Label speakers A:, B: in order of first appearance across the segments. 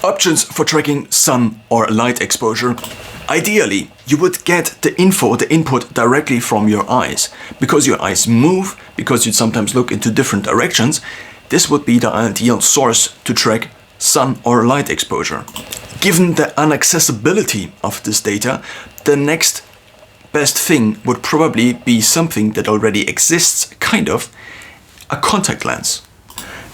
A: Options for tracking sun or light exposure. Ideally, you would get the input directly from your eyes. Because your eyes move, because you sometimes look into different directions, this would be the ideal source to track sun or light exposure. Given the inaccessibility of this data, the next best thing would probably be something that already exists, kind of, a contact lens.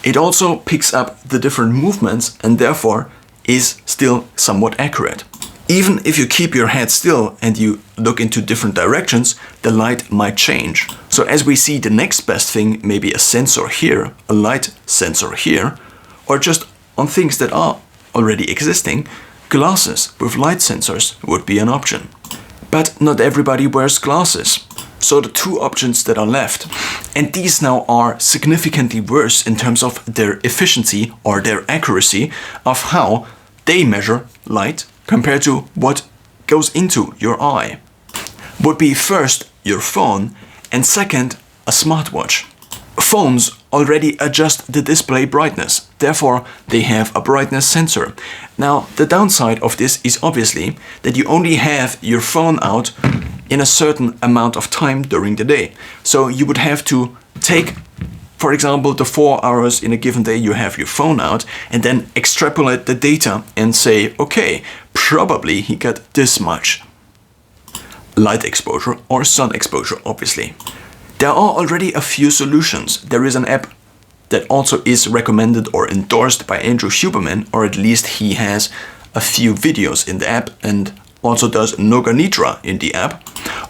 A: It also picks up the different movements and therefore is still somewhat accurate. Even if you keep your head still and you look into different directions, the light might change. So as we see, the next best thing may be a sensor here, a light sensor here, or just on things that are already existing, glasses with light sensors would be an option. But not everybody wears glasses. So the two options that are left, and these now are significantly worse in terms of their efficiency or their accuracy of how they measure light compared to what goes into your eye, would be first your phone and second a smartwatch. Phones already adjust the display brightness, therefore they have a brightness sensor. Now the downside of this is obviously that you only have your phone out in a certain amount of time during the day. So you would have to take, for example, the 4 hours in a given day you have your phone out and then extrapolate the data and say, okay, probably he got this much light exposure or sun exposure, obviously. There are already a few solutions. There is an app that also is recommended or endorsed by Andrew Huberman, or at least he has a few videos in the app and also does Yoga Nidra in the app,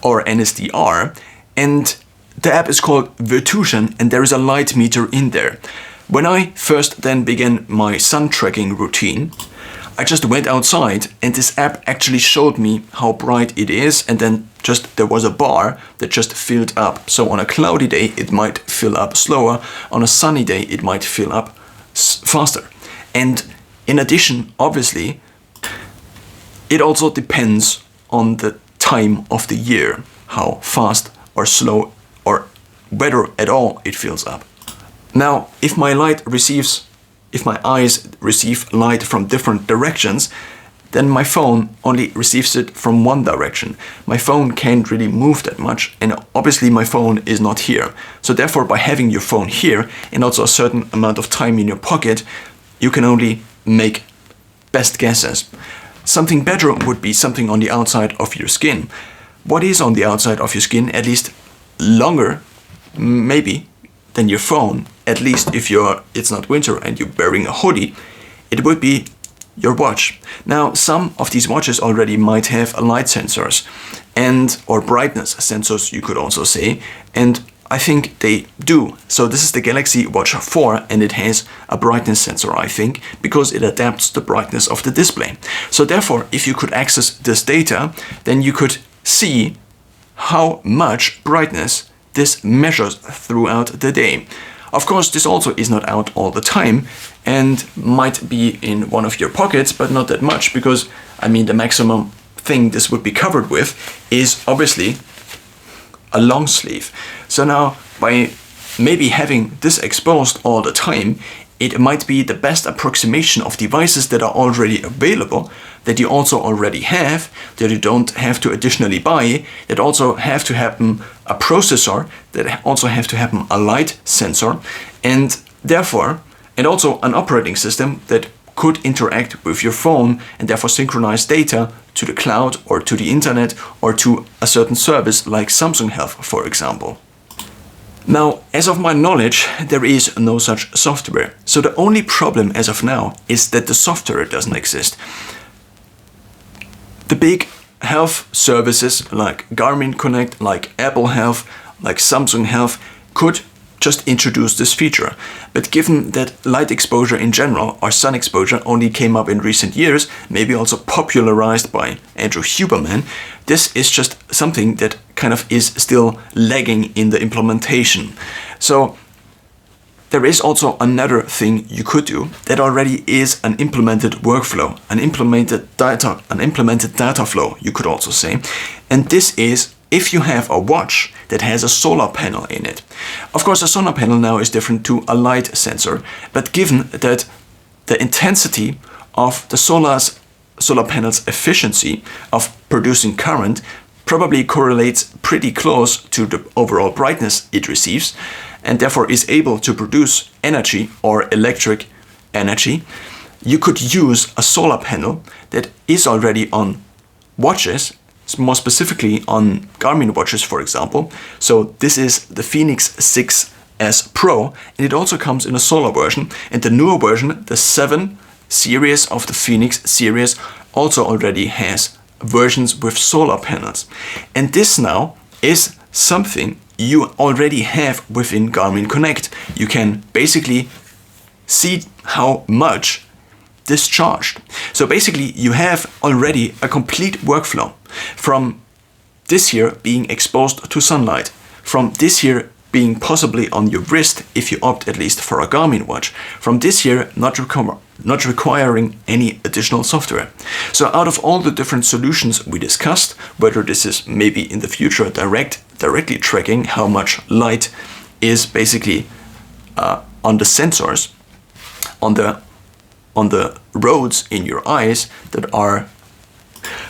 A: or NSDR, and the app is called Virtution and there is a light meter in there. When I first then began my sun tracking routine, I just went outside and this app actually showed me how bright it is, and then there was a bar that just filled up. So on a cloudy day it might fill up slower, on a sunny day it might fill up faster. And in addition, obviously, it also depends on the time of the year, how fast or slow or whether at all it fills up. Now, if my eyes receive light from different directions, then my phone only receives it from one direction. My phone can't really move that much, and obviously my phone is not here. So therefore, by having your phone here and also a certain amount of time in your pocket, you can only make best guesses. Something better would be something on the outside of your skin. What is on the outside of your skin, at least longer, maybe, than your phone, at least if it's not winter and you're wearing a hoodie, it would be your watch. Now, some of these watches already might have light sensors or brightness sensors, you could also say, and I think they do. So this is the Galaxy Watch 4 and it has a brightness sensor, I think, because it adapts the brightness of the display. So therefore, if you could access this data, then you could see how much brightness this measures throughout the day. Of course, this also is not out all the time and might be in one of your pockets, but not that much, because I mean the maximum thing this would be covered with is obviously a long sleeve. So now, by maybe having this exposed all the time, it might be the best approximation of devices that are already available, that you also already have, that you don't have to additionally buy, that also have to happen a processor, that also have to happen a light sensor, and therefore, and also an operating system that could interact with your phone and therefore synchronize data to the cloud or to the internet or to a certain service like Samsung Health, for example. Now, as of my knowledge, there is no such software. So the only problem as of now is that the software doesn't exist. The big health services like Garmin Connect, like Apple Health, like Samsung Health could just introduce this feature. But given that light exposure in general, or sun exposure, only came up in recent years, maybe also popularized by Andrew Huberman, this is just something that kind of is still lagging in the implementation. So there is also another thing you could do that already is an implemented workflow, an implemented data flow, you could also say. And this is if you have a watch that has a solar panel in it. Of course, a solar panel now is different to a light sensor, but given that the intensity of the solar panel's efficiency of producing current probably correlates pretty close to the overall brightness it receives, and therefore is able to produce energy or electric energy. You could use a solar panel that is already on watches, more specifically on Garmin watches, for example. So this is the Fenix 6S Pro, and it also comes in a solar version. And the newer version, the 7 series of the Fenix series, also already has versions with solar panels. And this now is something you already have within Garmin Connect. You can basically see how much discharged. So basically you have already a complete workflow from this here being exposed to sunlight, from this here being possibly on your wrist if you opt at least for a Garmin watch, from this here not requiring any additional software. So out of all the different solutions we discussed, whether this is maybe in the future directly tracking how much light is basically on the sensors, on the roads in your eyes that are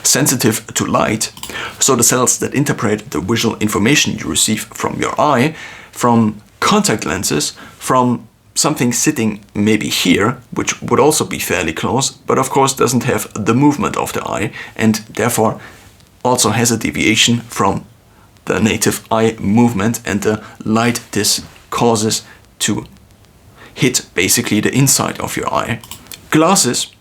A: sensitive to light, so the cells that interpret the visual information you receive from your eye, from contact lenses, from something sitting maybe here, which would also be fairly close, but of course doesn't have the movement of the eye, and therefore also has a deviation from the native eye movement and the light this causes to hit basically the inside of your eye. Glasses,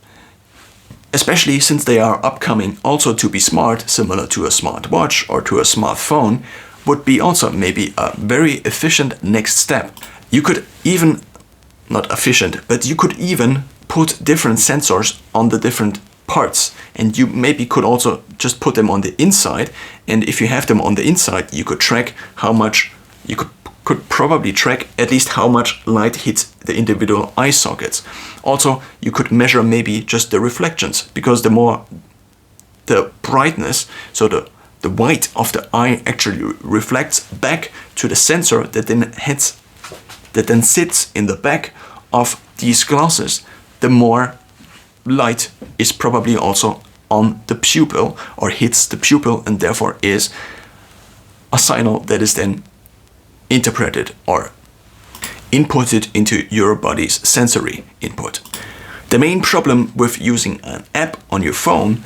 A: especially since they are upcoming also to be smart, similar to a smartwatch or to a smartphone, would be also maybe a very efficient next step. You could even, not efficient, but you could even put different sensors on the different parts, and you maybe could also just put them on the inside, and if you have them on the inside you could track how much, you could probably track at least how much light hits the individual eye sockets. Also, you could measure maybe just the reflections, because the more the brightness, so the white of the eye actually reflects back to the sensor that then sits in the back of these glasses, the more light is probably also on the pupil or hits the pupil, and therefore is a signal that is then interpreted or inputted into your body's sensory input. The main problem with using an app on your phone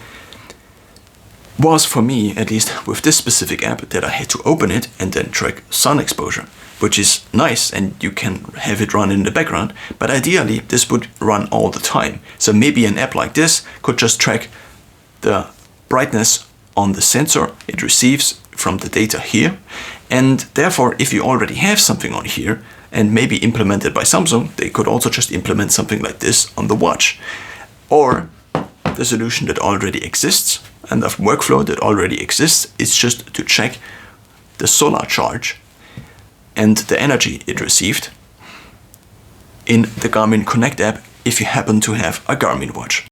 A: was, for me at least, with this specific app, that I had to open it and then track sun exposure, which is nice and you can have it run in the background, but ideally this would run all the time. So maybe an app like this could just track the brightness on the sensor it receives from the data here, and therefore if you already have something on here, and maybe implemented by Samsung, they could also just implement something like this on the watch. Or the solution that already exists, and the workflow that already exists, is just to check the solar charge and the energy it received in the Garmin Connect app if you happen to have a Garmin watch.